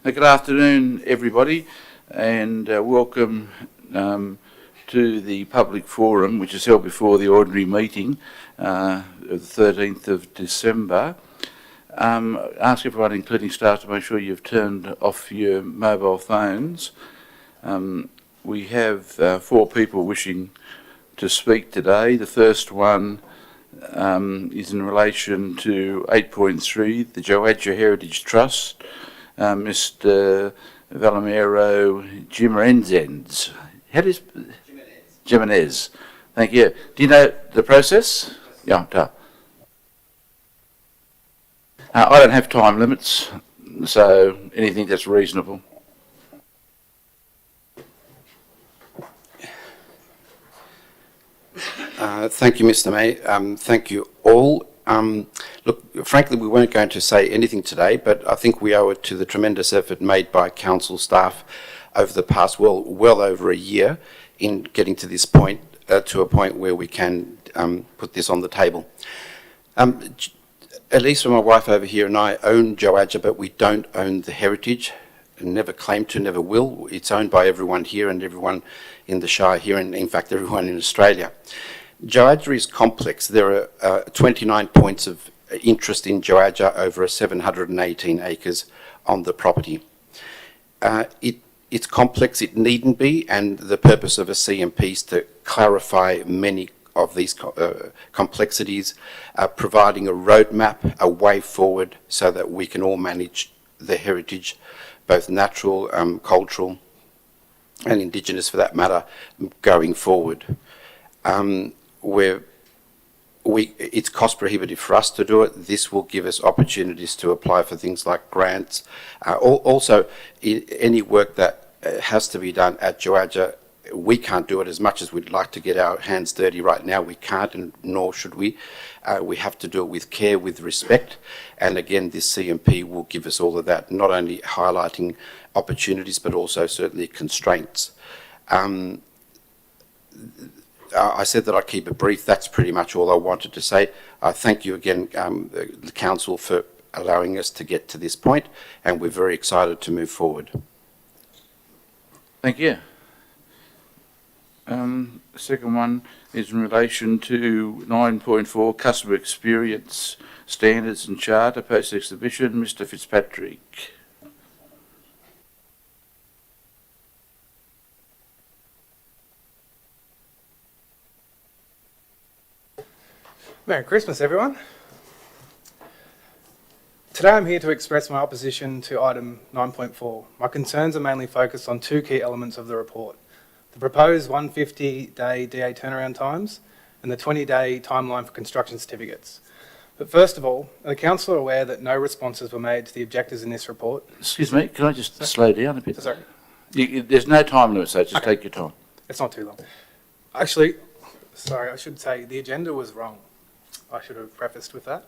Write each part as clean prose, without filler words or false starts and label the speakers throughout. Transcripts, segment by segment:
Speaker 1: Good afternoon, everybody, and welcome to the public forum, which is held before the ordinary meeting of the 13th of December. Ask everyone, including staff, to make sure you've turned off your mobile phones. We have 4 people wishing to speak today. The first one is in relation to 8.3, the Joadja Heritage Trust. Mr. Valimero Jimenez. How do you Jimenez. Thank you. Do you know the process? Yeah. I don't have time limits, so anything that's reasonable.
Speaker 2: Thank you, Mr. Mayor. Thank you all. Look, frankly, we weren't going to say anything today, but I think we owe it to the tremendous effort made by council staff over the past well over a year in getting to this point, to a point where we can put this on the table. Elisa, my wife over here, and I own Joadja, but we don't own the heritage, and never claim to, never will. It's owned by everyone here and everyone in the Shire here, and in fact everyone in Australia. Joadja is complex. There are 29 points of interest in Joadja over 718 acres on the property. It's complex, it needn't be, and the purpose of a CMP is to clarify many of these complexities, providing a roadmap, a way forward, so that we can all manage the heritage, both natural, cultural, and Indigenous for that matter, going forward. It's cost prohibitive for us to do it. This will give us opportunities to apply for things like grants. Also, any work that has to be done at Joadja, we can't do it as much as we'd like to get our hands dirty right now. We can't, and nor should we. We have to do it with care, with respect. And again, this CMP will give us all of that, not only highlighting opportunities, but also certainly constraints. I said that I'd keep it brief. That's pretty much all I wanted to say. Thank you again, the Council, for allowing us to get to this point, and we're very excited to move forward.
Speaker 1: Thank you. The second one is in relation to 9.4, Customer Experience Standards and Charter, post-exhibition. Mr. Fitzpatrick.
Speaker 3: Merry Christmas, everyone. Today I'm here to express my opposition to item 9.4. My concerns are mainly focused on 2 key elements of the report: the proposed 150-day DA turnaround times and the 20-day timeline for construction certificates. But first of all, are the Council aware that no responses were made to the objectives in this report?
Speaker 1: Excuse me, can I just slow down a bit?
Speaker 3: Sorry.
Speaker 1: There's no time limit, so just take your time.
Speaker 3: It's not too long. Actually, sorry, I should say the agenda was wrong. I should have prefaced with that.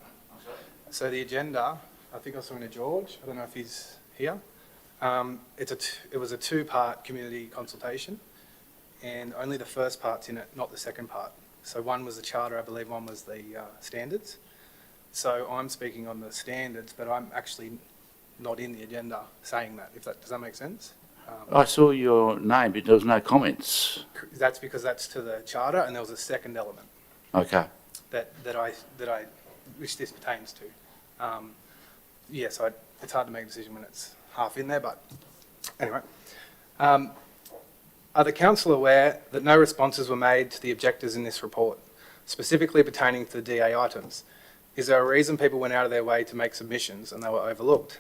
Speaker 3: So the agenda, I think I was talking to George. I don't know if he's here. It was a 2-part community consultation, and only the first part's in it, not the second part. So one was the charter, I believe one was the standards. So I'm speaking on the standards, but I'm actually not in the agenda saying that. Does that make sense?
Speaker 1: I saw your name, but there was no comments.
Speaker 3: That's because that's to the charter, and there was a second element.
Speaker 1: Okay.
Speaker 3: Which this pertains to. Yes, it's hard to make a decision when it's half in there, but anyway. Are the Council aware that no responses were made to the objectives in this report, specifically pertaining to the DA items? Is there a reason people went out of their way to make submissions and they were overlooked?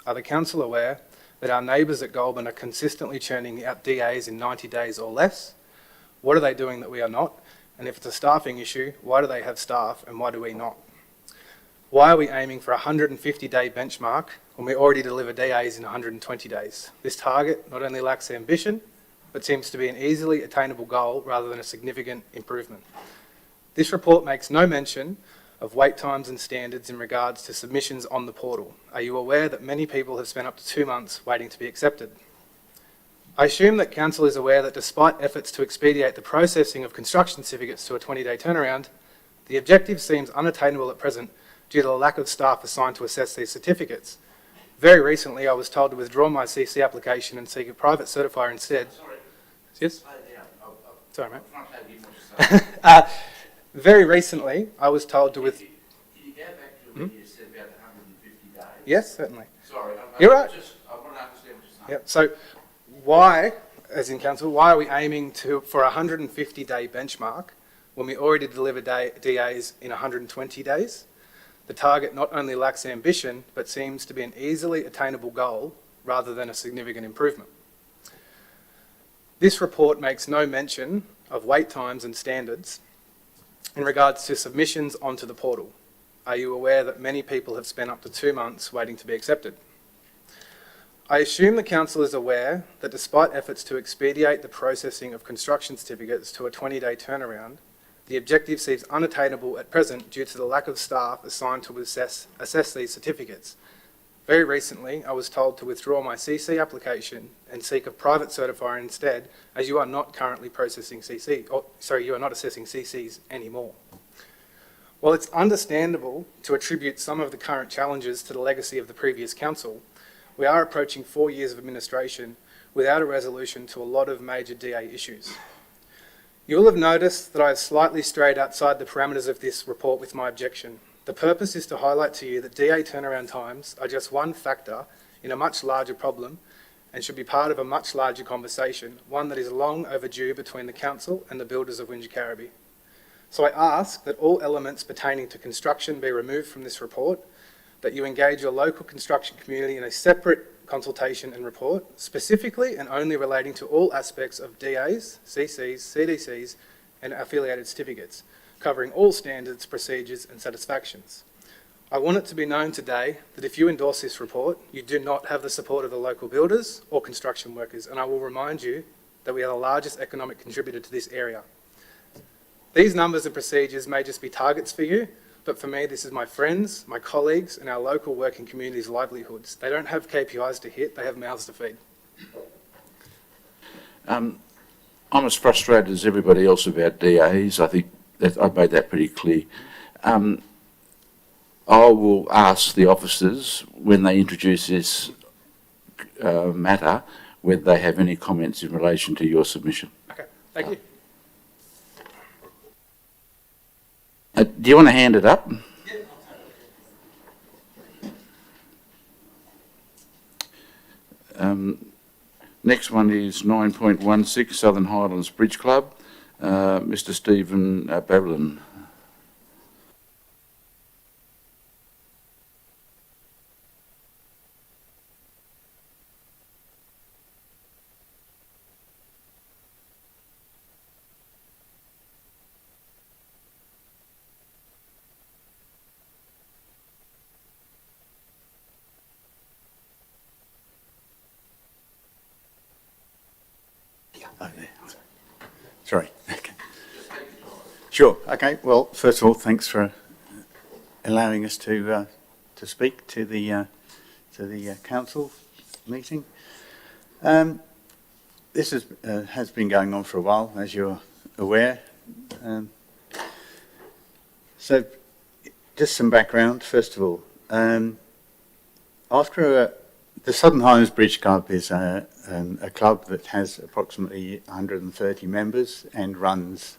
Speaker 3: Are the Council aware that our neighbours at Goulburn are consistently churning out DAs in 90 days or less? What are they doing that we are not? And if it's a staffing issue, why do they have staff and why do we not? Why are we aiming for a 150-day benchmark when we already deliver DAs in 120 days? This target not only lacks ambition, but seems to be an easily attainable goal rather than a significant improvement. This report makes no mention of wait times and standards in regards to submissions on the portal. Are you aware that many people have spent up to 2 months waiting to be accepted? I assume that Council is aware that despite efforts to expedite the processing of construction certificates to a 20-day turnaround, the objective seems unattainable at present due to the lack of staff assigned to assess these certificates. Very recently, I was told to withdraw my CC application and seek a private certifier instead.
Speaker 1: Sorry,
Speaker 3: Yes?
Speaker 1: slow down.
Speaker 3: Sorry, mate.
Speaker 1: I'm trying to take in what you're saying.
Speaker 3: Very recently, I was told to
Speaker 1: Can you go back to when you said about the 150 days?
Speaker 3: Yes, certainly.
Speaker 1: Sorry,
Speaker 3: You're right.
Speaker 1: I want to understand what you're saying.
Speaker 3: Yep. So why, as in council, why are we aiming for a 150-day benchmark when we already deliver DAs in 120 days? The target not only lacks ambition, but seems to be an easily attainable goal rather than a significant improvement. This report makes no mention of wait times and standards in regards to submissions onto the portal. Are you aware that many people have spent up to 2 months waiting to be accepted? I assume the council is aware that despite efforts to expedite the processing of construction certificates to a 20-day turnaround, the objective seems unattainable at present due to the lack of staff assigned to assess these certificates. Very recently, I was told to withdraw my CC application and seek a private certifier instead, as you are not currently processing you are not assessing CCs anymore. While it's understandable to attribute some of the current challenges to the legacy of the previous council, we are approaching 4 years of administration without a resolution to a lot of major DA issues. You will have noticed that I have slightly strayed outside the parameters of this report with my objection. The purpose is to highlight to you that DA turnaround times are just one factor in a much larger problem and should be part of a much larger conversation, one that is long overdue between the council and the builders of Wingecarribee. So I ask that all elements pertaining to construction be removed from this report, that you engage your local construction community in a separate consultation and report, specifically and only relating to all aspects of DAs, CCs, CDCs and affiliated certificates, covering all standards, procedures and satisfactions. I want it to be known today that if you endorse this report, you do not have the support of the local builders or construction workers, and I will remind you that we are the largest economic contributor to this area. These numbers and procedures may just be targets for you, but for me, this is my friends, my colleagues, and our local working community's livelihoods. They don't have KPIs to hit, they have mouths to feed.
Speaker 1: I'm as frustrated as everybody else about DAs. I think that I've made that pretty clear. I will ask the officers when they introduce this matter whether they have any comments in relation to your submission.
Speaker 3: Okay, thank you.
Speaker 1: Do you want to hand it up? Next one is 9.16 Southern Highlands Bridge Club, Mr. Stephen Babylon.
Speaker 4: Oh, there. Sorry. Okay. Sure. Okay. Well, first of all, thanks for allowing us to speak to the council meeting. This has been going on for a while, as you're aware. So, just some background. First of all, after the Southern Highlands Bridge Club is a club that has approximately 130 members and runs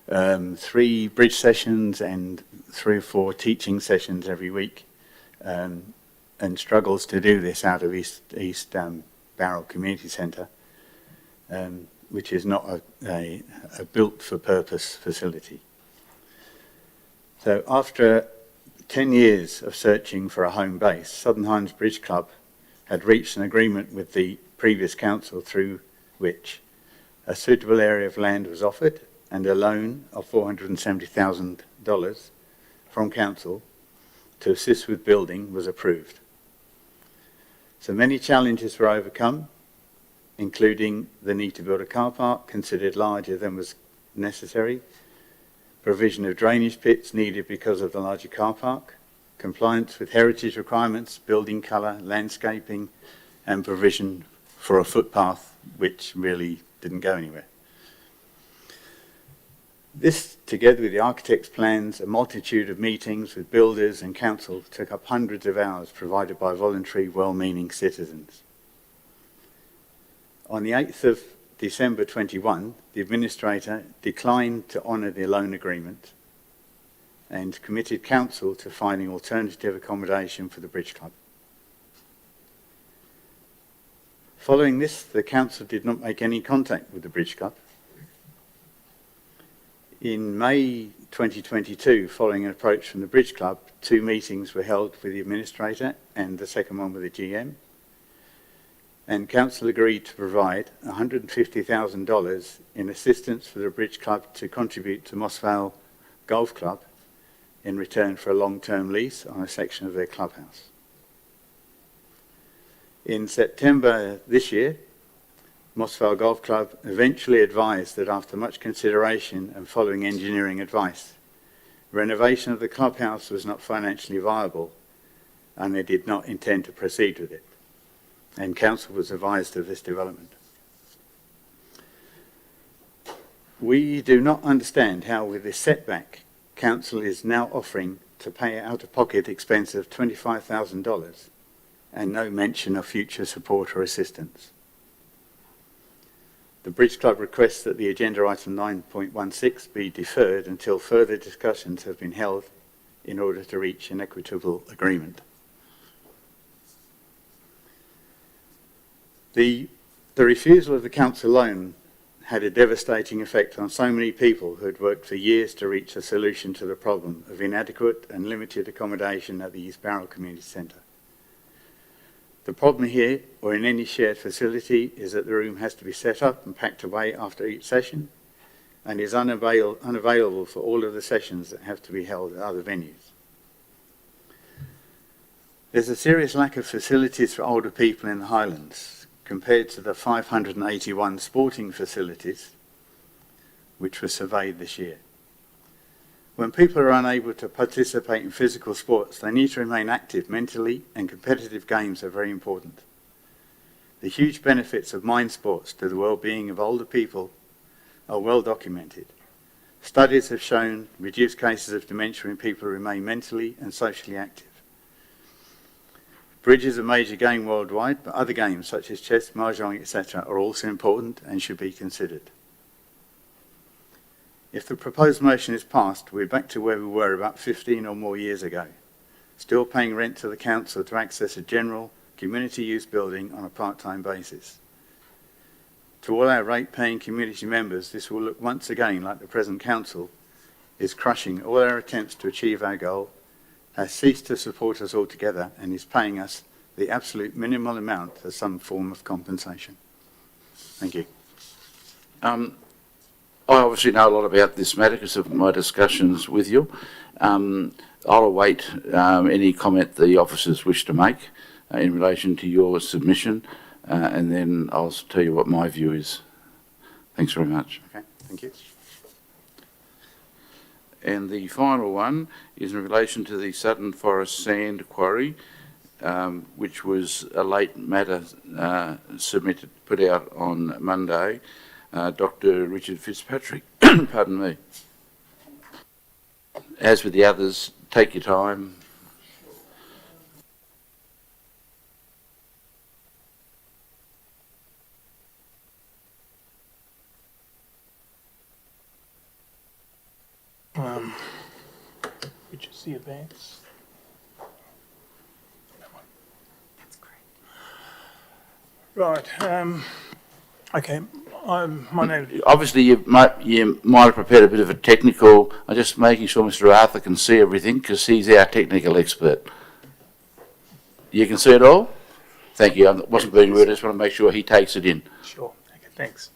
Speaker 4: 3 bridge sessions and 3 or 4 teaching sessions every week, and struggles to do this out of East Barrel Community Centre, which is not a built-for-purpose facility. So after 10 years of searching for a home base, Southern Highlands Bridge Club had reached an agreement with the previous council through which a suitable area of land was offered and a loan of $470,000 from council to assist with building was approved. So many challenges were overcome, including the need to build a car park considered larger than was necessary, provision of drainage pits needed because of the larger car park, compliance with heritage requirements, building colour, landscaping, and provision for a footpath which really didn't go anywhere. This, together with the architect's plans, a multitude of meetings with builders and council, took up hundreds of hours provided by voluntary, well-meaning citizens. On the 8th of December 21, the administrator declined to honour the loan agreement and committed council to finding alternative accommodation for the Bridge Club. Following this, the council did not make any contact with the Bridge Club. In May 2022, following an approach from the Bridge Club, 2 meetings were held with the administrator and the second one with the GM. And council agreed to provide $150,000 in assistance for the Bridge Club to contribute to Moss Vale Golf Club in return for a long-term lease on a section of their clubhouse. In September this year, Moss Vale Golf Club eventually advised that after much consideration and following engineering advice, renovation of the clubhouse was not financially viable and they did not intend to proceed with it. And council was advised of this development. We do not understand how, with this setback, council is now offering to pay out-of-pocket expense of $25,000 and no mention of future support or assistance. The Bridge Club requests that the agenda item 9.16 be deferred until further discussions have been held in order to reach an equitable agreement. The refusal of the council loan had a devastating effect on so many people who had worked for years to reach a solution to the problem of inadequate and limited accommodation at the East Barrel Community Centre. The problem here, or in any shared facility, is that the room has to be set up and packed away after each session and is unavailable for all of the sessions that have to be held at other venues. There's a serious lack of facilities for older people in the Highlands, compared to the 581 sporting facilities which were surveyed this year. When people are unable to participate in physical sports, they need to remain active mentally, and competitive games are very important. The huge benefits of mind sports to the well-being of older people are well documented. Studies have shown reduced cases of dementia in people who remain mentally and socially active. Bridge is a major game worldwide, but other games such as chess, mahjong, etc. are also important and should be considered. If the proposed motion is passed, we're back to where we were about 15 or more years ago, still paying rent to the council to access a general community use building on a part-time basis. To all our rate-paying community members, this will look once again like the present council is crushing all our attempts to achieve our goal, has ceased to support us altogether, and is paying us the absolute minimal amount as some form of compensation. Thank you.
Speaker 1: I obviously know a lot about this matter because of my discussions with you. I'll await any comment the officers wish to make in relation to your submission, and then I'll tell you what my view is. Thanks very much.
Speaker 4: Okay, thank you.
Speaker 1: And the final one is in relation to the Sutton Forest Sand Quarry, which was a late matter put out on Monday. Dr. Richard Fitzpatrick, pardon me. As with the others, take your time.
Speaker 5: Could you see advance?
Speaker 6: That's great.
Speaker 5: Right. Okay. My name.
Speaker 1: Obviously, you might have prepared a bit of a technical. I'm just making sure Mr. Arthur can see everything because he's our technical expert. You can see it all? Thank you. I wasn't being rude. I just want to make sure he takes it in.
Speaker 5: Sure. Okay. Thanks.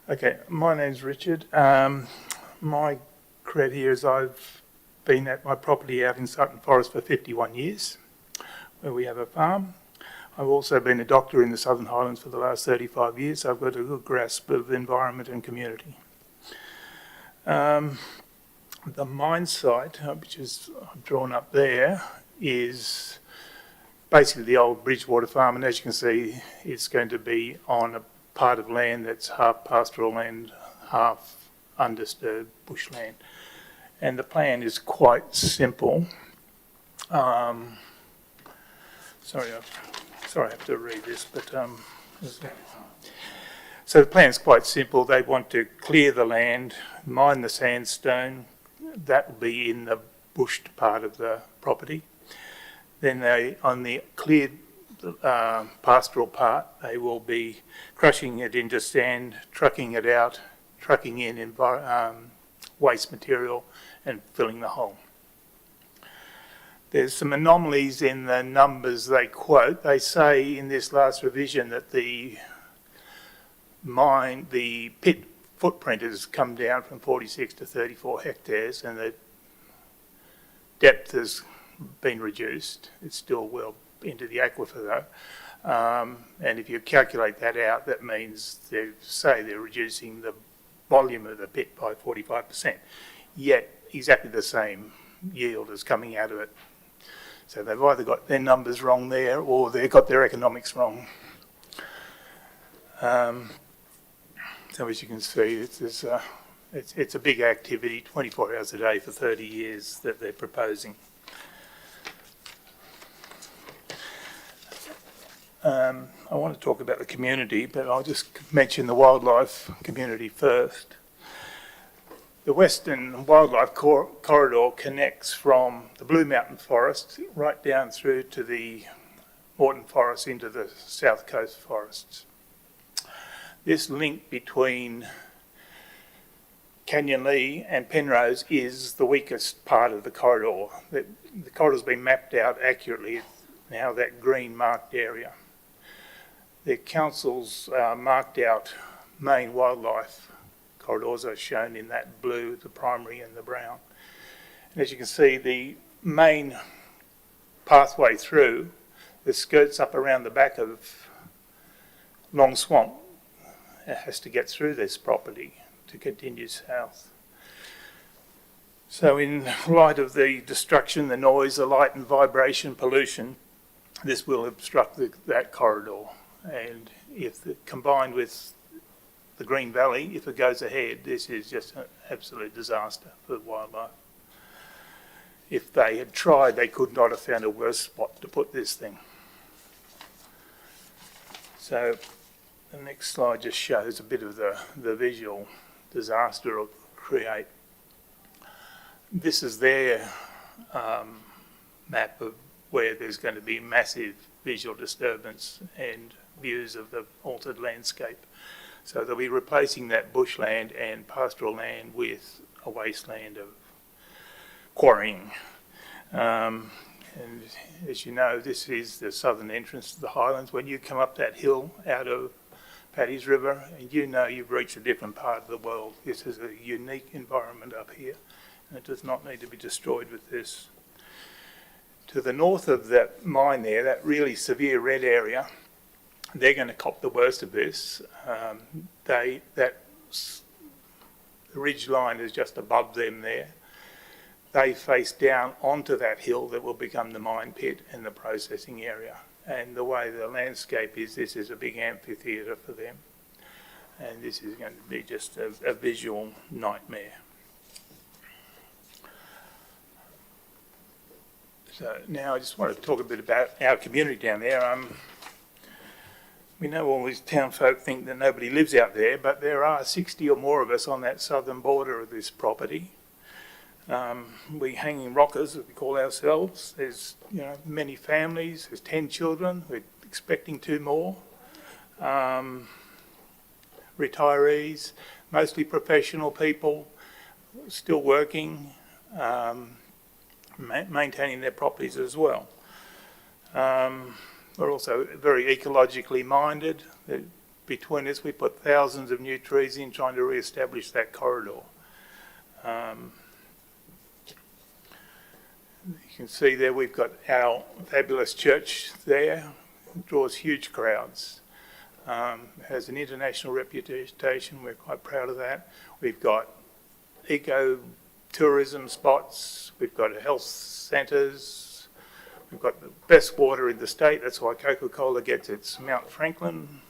Speaker 5: Okay. My name's Richard. My cred here is I've been at my property out in Sutton Forest for 51 years, where we have a farm. I've also been a doctor in the Southern Highlands for the last 35 years, so I've got a good grasp of environment and community. The mine site, which is drawn up there, is basically the old Bridgewater farm, and as you can see, it's going to be on a part of land that's half pastoral land, half undisturbed bushland. And the plan is quite simple. Sorry, I have to read this, but so the plan is quite simple. They want to clear the land, mine the sandstone. That will be in the bushed part of the property. Then they, on the cleared pastoral part, they will be crushing it into sand, trucking it out, trucking in waste material and filling the hole. There's some anomalies in the numbers they quote. They say in this last revision that the pit footprint has come down from 46 to 34 hectares and the depth has been reduced. It's still well into the aquifer though. And if you calculate that out, that means they're reducing the volume of the pit by 45%, yet exactly the same yield is coming out of it. So they've either got their numbers wrong there or they've got their economics wrong. So as you can see, it's a big activity, 24 hours a day for 30 years that they're proposing. I want to talk about the community, but I'll just mention the wildlife community first. The Western Wildlife Corridor connects from the Blue Mountain Forest right down through to the Moreton Forest into the South Coast forests. This link between Canyon Lea and Penrose is the weakest part of the corridor. The corridor's been mapped out accurately, now that green marked area. The council's marked out main wildlife corridors are shown in that blue, the primary and the brown. And as you can see, the main pathway through, that skirts up around the back of Long Swamp, it has to get through this property to continue south. So in light of the destruction, the noise, the light and vibration pollution, this will obstruct that corridor. And if combined with the Green Valley, if it goes ahead, this is just an absolute disaster for wildlife. If they had tried, they could not have found a worse spot to put this thing. So the next slide just shows a bit of the visual disaster it'll create. This is their map of where there's going to be massive visual disturbance and views of the altered landscape. So they'll be replacing that bushland and pastoral land with a wasteland of quarrying. And as you know, this is the southern entrance to the Highlands. When you come up that hill out of Paddy's River, and you know you've reached a different part of the world. This is a unique environment up here, and it does not need to be destroyed with this. To the north of that mine there, that really severe red area, they're going to cop the worst of this. The ridge line is just above them there. They face down onto that hill that will become the mine pit and the processing area. And the way the landscape is, this is a big amphitheatre for them. And this is going to be just a visual nightmare. So now I just want to talk a bit about our community down there. We know all these town folk think that nobody lives out there, but there are 60 or more of us on that southern border of this property. We hanging rockers, as we call ourselves. There's many families. There's 10 children. We're expecting 2 more. Retirees, mostly professional people, still working, maintaining their properties as well. We're also very ecologically minded. Between us, we put thousands of new trees in trying to re-establish that corridor. You can see there we've got our fabulous church there. It draws huge crowds. It has an international reputation. We're quite proud of that. We've got eco-tourism spots. We've got health centres. We've got the best water in the state. That's why Coca-Cola gets its Mount Franklin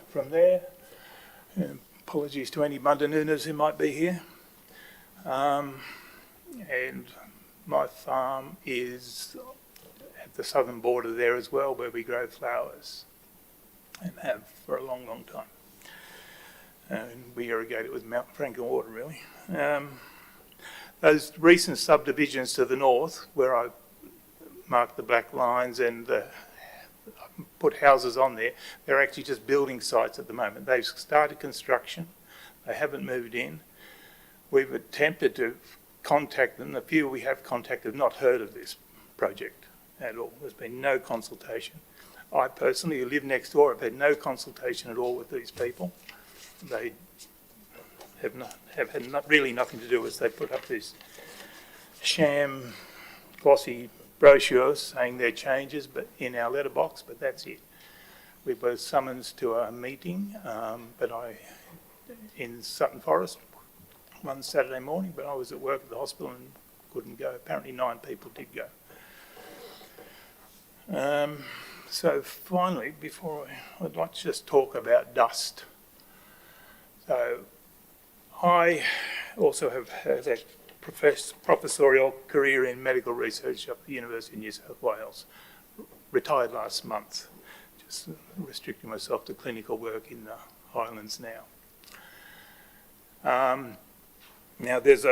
Speaker 5: from there. And Apologies to any Mundanooners who might be here. And my farm is at the southern border there as well, where we grow flowers and have for a long, long time. And we irrigate it with Mount Franklin water, really. Those recent subdivisions to the north, where I marked the black lines and put houses on there, they're actually just building sites at the moment. They've started construction. They haven't moved in. We've attempted to contact them. The few we have contacted have not heard of this project at all. There's been no consultation. I personally, who live next door, have had no consultation at all with these people. They have had really nothing to do with it. They put up this sham glossy brochures saying their changes but in our letterbox, but that's it. We were summoned to a meeting in Sutton Forest one Saturday morning, but I was at work at the hospital and couldn't go. Apparently 9 people did go. So finally, I'd like to just talk about dust. So I also have had a professorial career in medical research at the University of New South Wales. Retired last month, just restricting myself to clinical work in the Highlands now. Now there's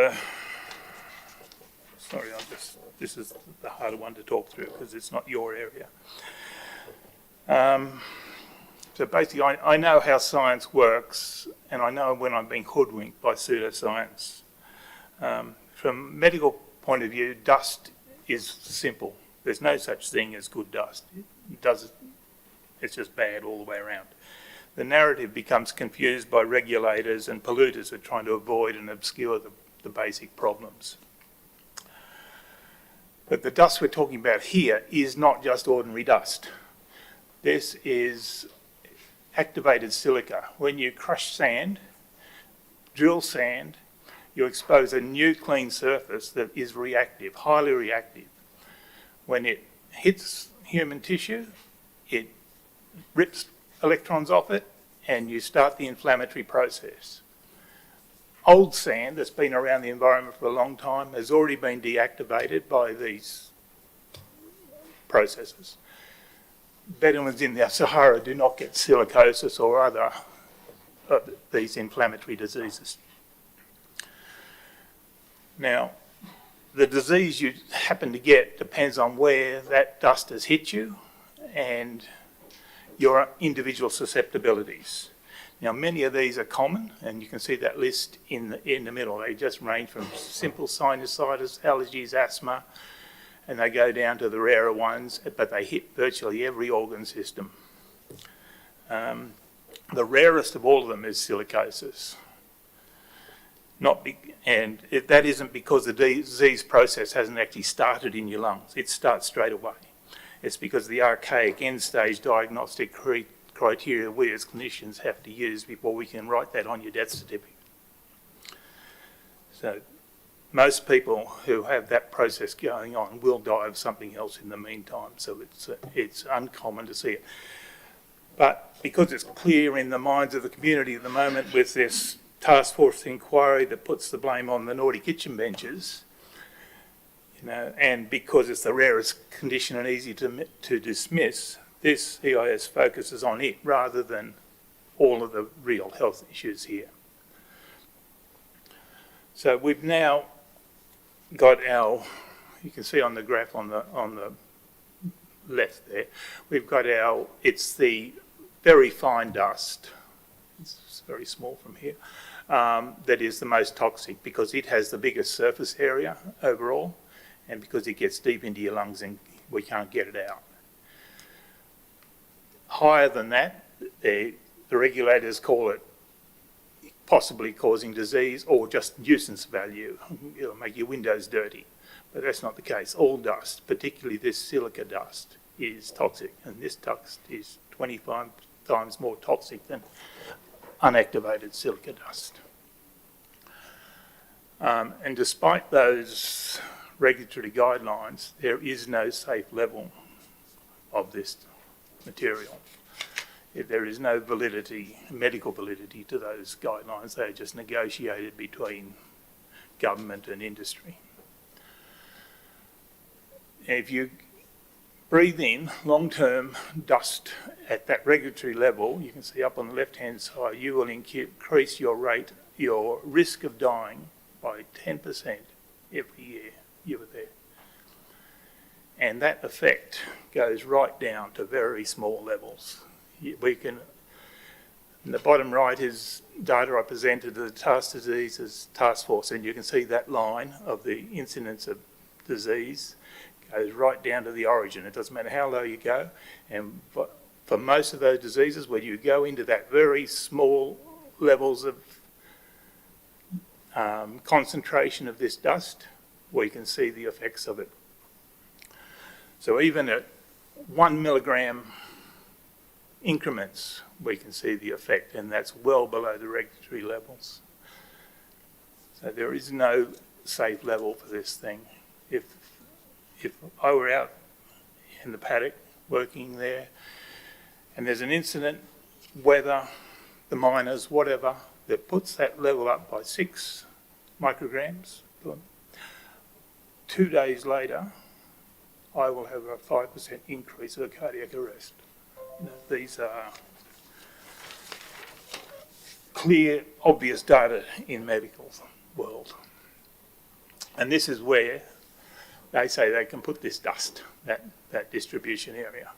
Speaker 5: this is the harder one to talk through because it's not your area. So basically I know how science works, and I know when I'm being hoodwinked by pseudoscience. From a medical point of view, dust is simple. There's no such thing as good dust. It's just bad all the way around. The narrative becomes confused by regulators and polluters who are trying to avoid and obscure the basic problems. But the dust we're talking about here is not just ordinary dust. This is activated silica. When you crush sand, drill sand, you expose a new clean surface that is reactive, highly reactive. When it hits human tissue, it rips electrons off it and you start the inflammatory process. Old sand that's been around the environment for a long time has already been deactivated by these processes. Bedouins in the Sahara do not get silicosis or other of these inflammatory diseases. Now, the disease you happen to get depends on where that dust has hit you and your individual susceptibilities. Now, many of these are common, and you can see that list in the middle. They just range from simple sinusitis, allergies, asthma, and they go down to the rarer ones, but they hit virtually every organ system. The rarest of all of them is silicosis. That isn't because the disease process hasn't actually started in your lungs. It starts straight away. It's because the archaic end-stage diagnostic criteria we as clinicians have to use before we can write that on your death certificate. So most people who have that process going on will die of something else in the meantime, so it's uncommon to see it. But because it's clear in the minds of the community at the moment with this task force inquiry that puts the blame on the naughty kitchen benches, and because it's the rarest condition and easy to dismiss, this EIS focuses on it rather than all of the real health issues here. So we've now got you can see on the graph on the left there, we've got it's the very fine dust, it's very small from here, that is the most toxic because it has the biggest surface area overall and because it gets deep into your lungs and we can't get it out. Higher than that, the regulators call it possibly causing disease or just nuisance value. It'll make your windows dirty, but that's not the case. All dust, particularly this silica dust, is toxic, and this dust is 25 times more toxic than unactivated silica dust. And despite those regulatory guidelines, there is no safe level of this material. There is no validity, medical validity to those guidelines. They're just negotiated between government and industry. If you breathe in long-term dust at that regulatory level, you can see up on the left-hand side, you will increase your risk of dying by 10% every year you were there. And that effect goes right down to very small levels. We can, in the bottom right is data I presented to the Task Diseases Task Force, and you can see that line of the incidence of disease goes right down to the origin. It doesn't matter how low you go, and for most of those diseases, where you go into that very small levels of concentration of this dust, we can see the effects of it. So even at 1 milligram increments, we can see the effect, and that's well below the regulatory levels. So there is no safe level for this thing. If I were out in the paddock working there, and there's an incident, weather, the miners, whatever, that puts that level up by 6 micrograms, 2 days later, I will have a 5% increase of a cardiac arrest. These are clear, obvious data in medical world. And this is where they say they can put this dust, that distribution area.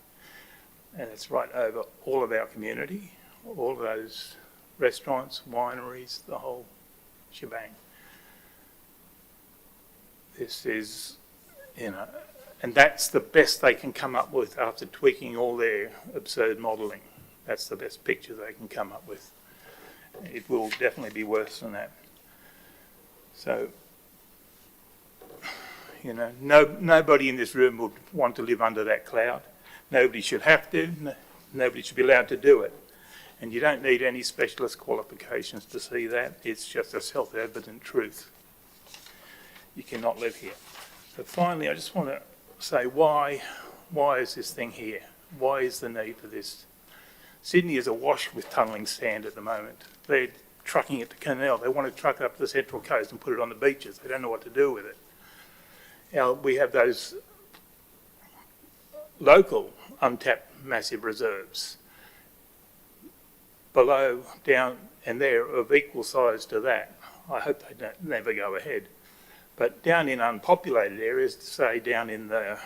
Speaker 5: And it's right over all of our community, all of those restaurants, wineries, the whole shebang. This is, and that's the best they can come up with after tweaking all their absurd modelling. That's the best picture they can come up with. It will definitely be worse than that. So, nobody in this room would want to live under that cloud. Nobody should have to. Nobody should be allowed to do it. And you don't need any specialist qualifications to see that. It's just a self-evident truth. You cannot live here. So finally, I just want to say why is this thing here? Why is the need for this? Sydney is awash with tunnelling sand at the moment. They're trucking it to Canal. They want to truck it up to the Central Coast and put it on the beaches. They don't know what to do with it. Now, we have those local untapped massive reserves below, down, and they're of equal size to that. I hope they don't never go ahead. But down in unpopulated areas, say down in the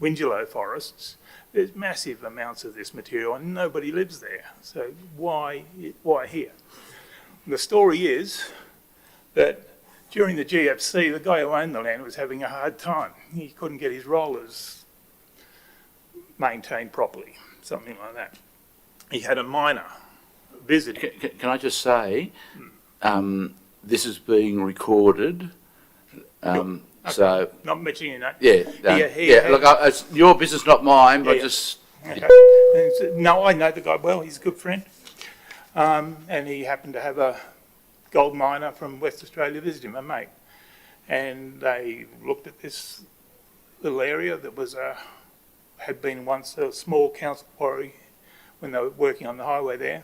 Speaker 5: Wingelow forests, there's massive amounts of this material and nobody lives there. So why here? The story is that during the GFC, the guy who owned the land was having a hard time. He couldn't get his rollers maintained properly, something like that. He had a miner visit.
Speaker 1: Can I just say, this is being recorded.
Speaker 5: Okay.
Speaker 1: So
Speaker 5: Not mentioning your name.
Speaker 1: yeah. Look, it's your business, not mine. But
Speaker 5: Yeah.
Speaker 1: just
Speaker 5: Okay. No, I know the guy well. He's a good friend. And he happened to have a gold miner from West Australia visit him, a mate. And they looked at this little area that was had been once a small council quarry when they were working on the highway there,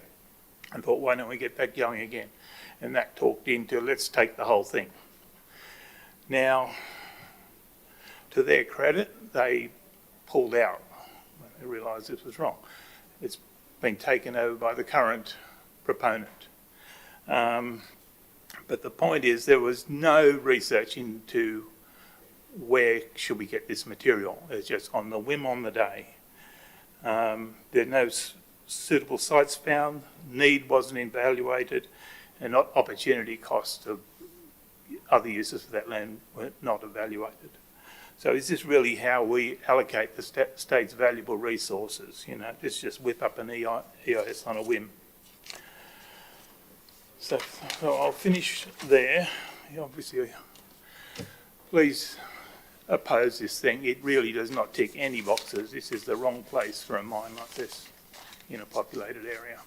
Speaker 5: and thought, why don't we get that going again? And that talked into, let's take the whole thing. Now, to their credit, they pulled out when they realised this was wrong. It's been taken over by the current proponent. But the point is, there was no research into where should we get this material. It's just on the whim on the day. There are no suitable sites found, need wasn't evaluated, and opportunity costs of other uses for that land were not evaluated. So is this really how we allocate the state's valuable resources? It's just whip up an EIS on a whim. So I'll finish there. Obviously, please oppose this thing. It really does not tick any boxes. This is the wrong place for a mine like this in a populated area.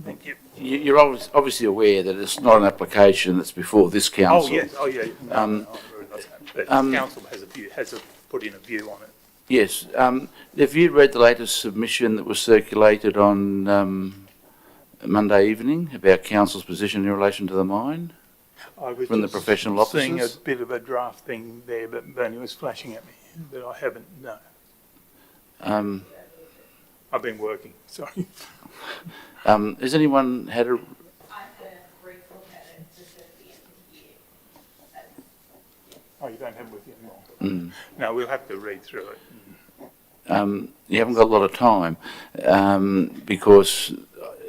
Speaker 5: Thank you.
Speaker 1: you're obviously aware that it's not an application that's before this council.
Speaker 5: Oh, yes. Oh, yeah. No, I realise that. But council has put in a view on it.
Speaker 1: Yes. Have you read the latest submission that was circulated on Monday evening about council's position in relation to the mine?
Speaker 5: I was
Speaker 1: From the
Speaker 5: just
Speaker 1: professional
Speaker 5: seeing a
Speaker 1: officers?
Speaker 5: bit of a draft thing there, but Bernie was flashing at me, but I haven't, no. I've been working, sorry.
Speaker 1: Has anyone had a...
Speaker 6: I had a brief look at it just at the end of the year.
Speaker 5: Oh, you don't have it with you anymore?
Speaker 1: Mm.
Speaker 5: No, we'll have to read through it.
Speaker 1: You haven't got a lot of time because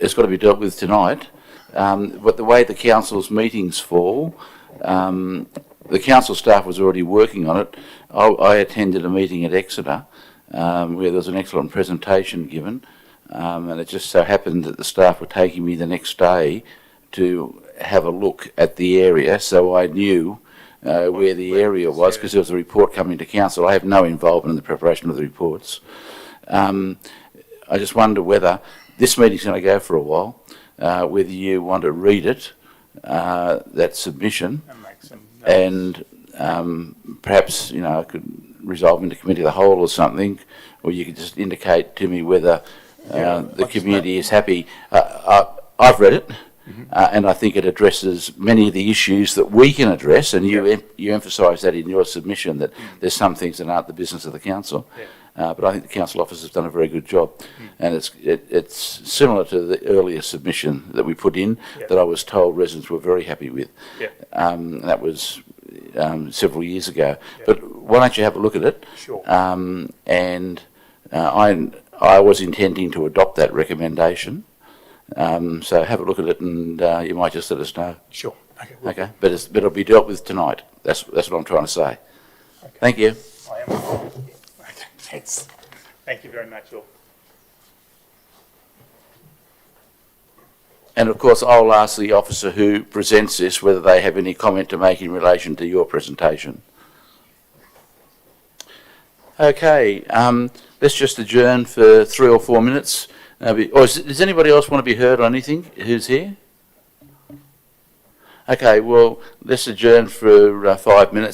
Speaker 1: it's got to be dealt with tonight. But the way the council's meetings fall, the council staff was already working on it. I attended a meeting at Exeter where there was an excellent presentation given, and it just so happened that the staff were taking me the next day to have a look at the area, so I knew where the area was, because there was a report coming to council. I have no involvement in the preparation of the reports. I just wonder whether this meeting's going to go for a while, whether you want to read it, that submission,
Speaker 5: And make some notes.
Speaker 1: and perhaps, you know, I could resolve into committee of the whole or something, or you could just indicate to me whether the community is happy. I've read it. And I think it addresses many of the issues that we can address, and you emphasise that in your submission, that there's some things that aren't the business of the council. But I think the council office has done a very good job, and it's similar to the earlier submission that we put in, that I was told residents were very happy with. And that was several years ago. But why don't you have a look at it?
Speaker 5: Sure.
Speaker 1: And I was intending to adopt that recommendation. So have a look at it, and you might just let us know.
Speaker 5: Sure. Okay.
Speaker 1: Okay, but it'll be dealt with tonight. That's what I'm trying to say.
Speaker 5: Okay.
Speaker 1: Thank you.
Speaker 5: I am. Okay, thanks. Thank you very much, all.
Speaker 1: And of course, I'll ask the officer who presents this whether they have any comment to make in relation to your presentation. Okay, let's just adjourn for 3 or 4 minutes. Does anybody else want to be heard on anything? Who's here? Okay, well, let's adjourn for 5 minutes.